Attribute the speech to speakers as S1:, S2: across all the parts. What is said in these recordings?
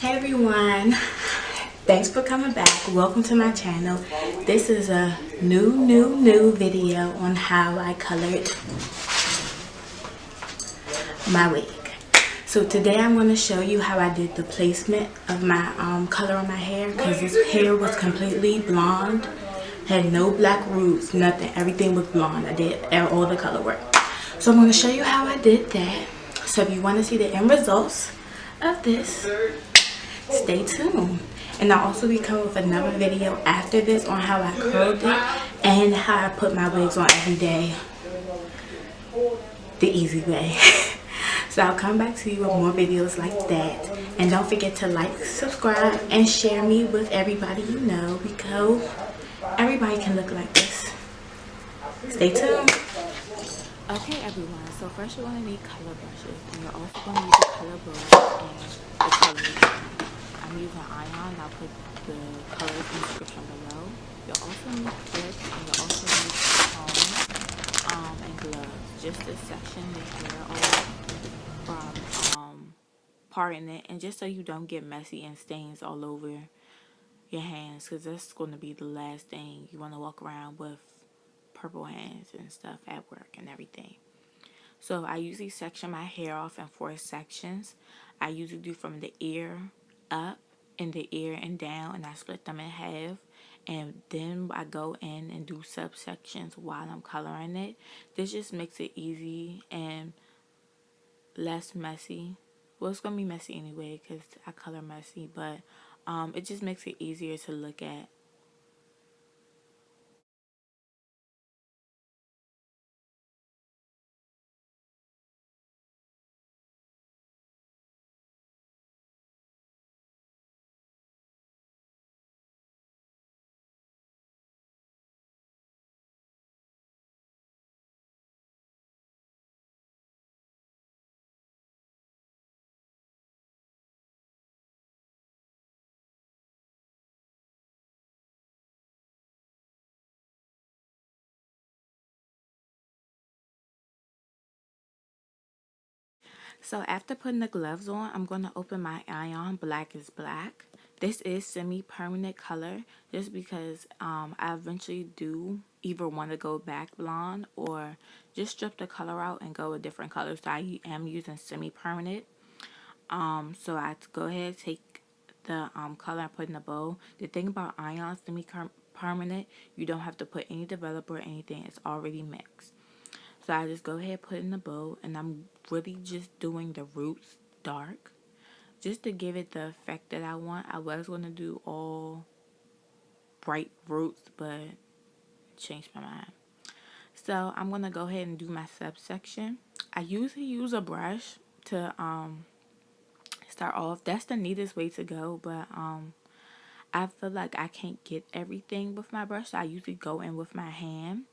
S1: Hey everyone, thanks for coming back. Welcome to my channel. This is a new video on how I colored my wig. So today I'm going to show you how I did the placement of my color on my hair, because this hair was completely blonde, had no black roots, nothing. Everything was blonde. I did all the color work. So I'm going to show you how I did that. So if you want to see the end results of this, stay tuned. And I'll also be coming with another video after this on how I curled it and how I put my wigs on every day the easy way. So I'll come back to you with more videos like that. And don't forget to like, subscribe, and share me with everybody you know, because everybody can look like this. Stay tuned. Okay everyone, so first you're going to need color brushes, and you're also going to use the color brush and the color. I'm using iron. I'll put the colors in the description below. You'll also need clips, and you'll also need comb and gloves, just to section the hair off from parting it, and just so you don't get messy and stains all over your hands, because that's going to be the last thing you want to walk around with, purple hands and stuff at work and everything. So I usually section my hair off in 4 sections. I usually do from the ear up and the ear and down, and I split them in half, and then I go in and do subsections while I'm coloring it. This just makes it easy and less messy. Well, it's gonna be messy anyway because I color messy, but it just makes it easier to look at. So after putting the gloves on, I'm going to open my iron. Black is black. This is semi-permanent color, just because I eventually do either want to go back blonde or just strip the color out and go a different color. So I am using semi-permanent. So I go ahead, take the color and put in a bowl. The thing about iron semi-permanent, you don't have to put any developer or anything. It's already mixed. So I just go ahead, put it in the bowl, and I'm really just doing the roots dark, just to give it the effect that I want. I was going to do all bright roots, but changed my mind. So I'm going to go ahead and do my subsection. I usually use a brush to start off. That's the neatest way to go, but I feel like I can't get everything with my brush, so I usually go in with my hand.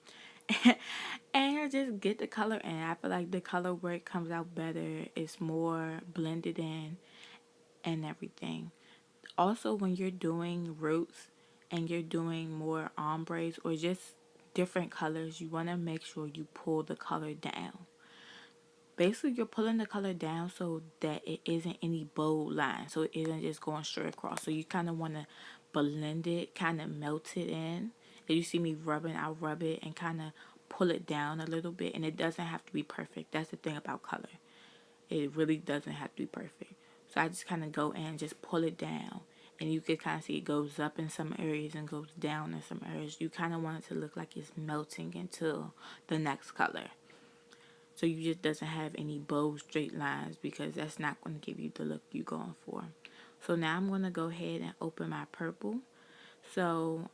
S1: And I just get the color in. I feel like the color work comes out better. It's more blended in and everything. Also, when you're doing roots and you're doing more ombres or just different colors, you want to make sure you pull the color down. Basically, you're pulling the color down so that it isn't any bold line, so it isn't just going straight across. So you kind of want to blend it, kind of melt it in. If you see me rubbing, I'll rub it and kind of pull it down a little bit, and it doesn't have to be perfect. That's the thing about color. It really doesn't have to be perfect. So I just kind of go in and just pull it down, and you can kind of see it goes up in some areas and goes down in some areas. You kind of want it to look like it's melting into the next color. So you just doesn't have any bold straight lines, because that's not going to give you the look you're going for. So now I'm going to go ahead and open my purple. So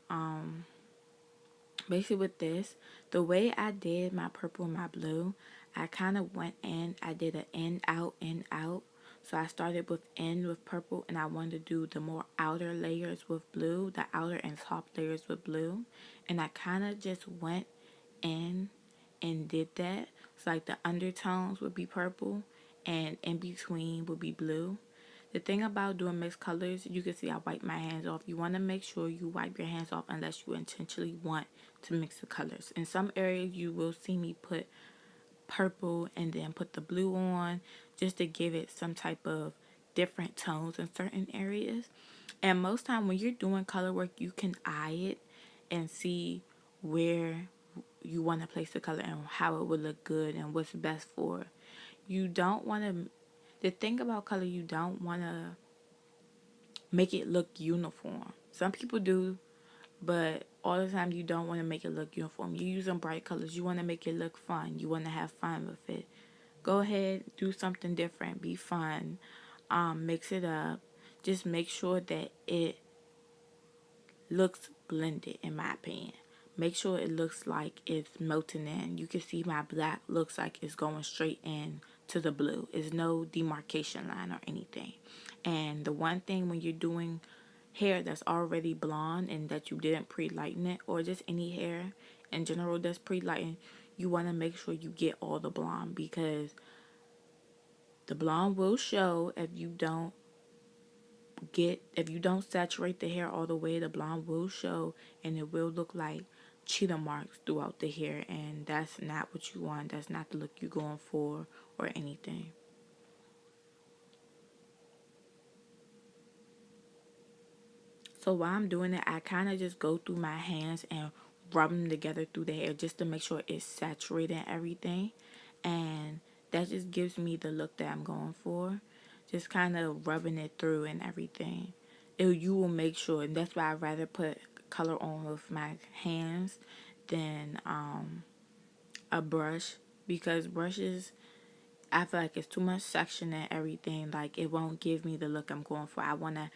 S1: basically with this, the way I did my purple and my blue, I kind of went in, I did an in out. So I started with in with purple, and I wanted to do the more outer layers with blue, the outer and top layers with blue. And I kind of just went in and did that. So like the undertones would be purple and in between would be blue. The thing about doing mixed colors, you can see I wipe my hands off. You want to make sure you wipe your hands off unless you intentionally want to mix the colors. In some areas, you will see me put purple and then put the blue on, just to give it some type of different tones in certain areas. And most time when you're doing color work, you can eye it and see where you want to place the color and how it would look good and what's best for. You don't want to, the thing about color, you don't want to make it look uniform. Some people do, but all the time you don't want to make it look uniform. You're using bright colors. You want to make it look fun. You want to have fun with it. Go ahead, do something different. Be fun. Mix it up. Just make sure that it looks blended, in my opinion. Make sure it looks like it's melting in. You can see my black looks like it's going straight in to the blue. There's no demarcation line or anything. And the one thing when you're doing hair that's already blonde and that you didn't pre-lighten it, or just any hair in general that's pre-lightened, you want to make sure you get all the blonde, because the blonde will show if you don't saturate the hair all the way. The blonde will show and it will look like cheetah marks throughout the hair, and that's not what you want. That's not the look you're going for or anything. So while I'm doing it, I kind of just go through my hands and rub them together through the hair just to make sure it's saturated and everything. And that just gives me the look that I'm going for. Just kind of rubbing it through and everything. You will make sure, and that's why I'd rather put color on with my hands than a brush, because brushes, I feel like it's too much section and everything. Like, it won't give me the look I'm going for. I want to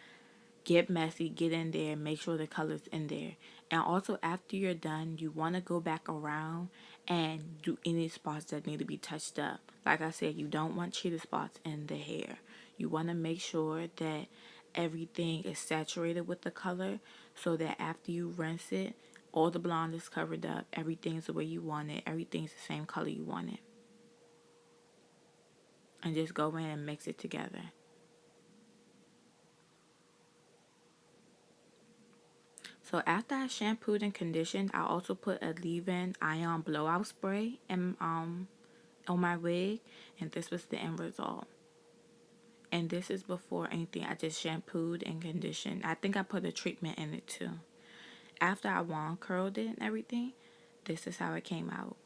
S1: get messy, get in there, make sure the color's in there. And also, after you're done, you want to go back around and do any spots that need to be touched up. Like I said, you don't want cheetah spots in the hair. You want to make sure that everything is saturated with the color, so that after you rinse it, all the blonde is covered up, everything's the way you want it, everything's the same color you want it. And just go in and mix it together. So after I shampooed and conditioned, I also put a leave-in ion blowout spray on my wig, and this was the end result. And this is before anything. I just shampooed and conditioned. I think I put a treatment in it too. After I wand curled it and everything, this is how it came out.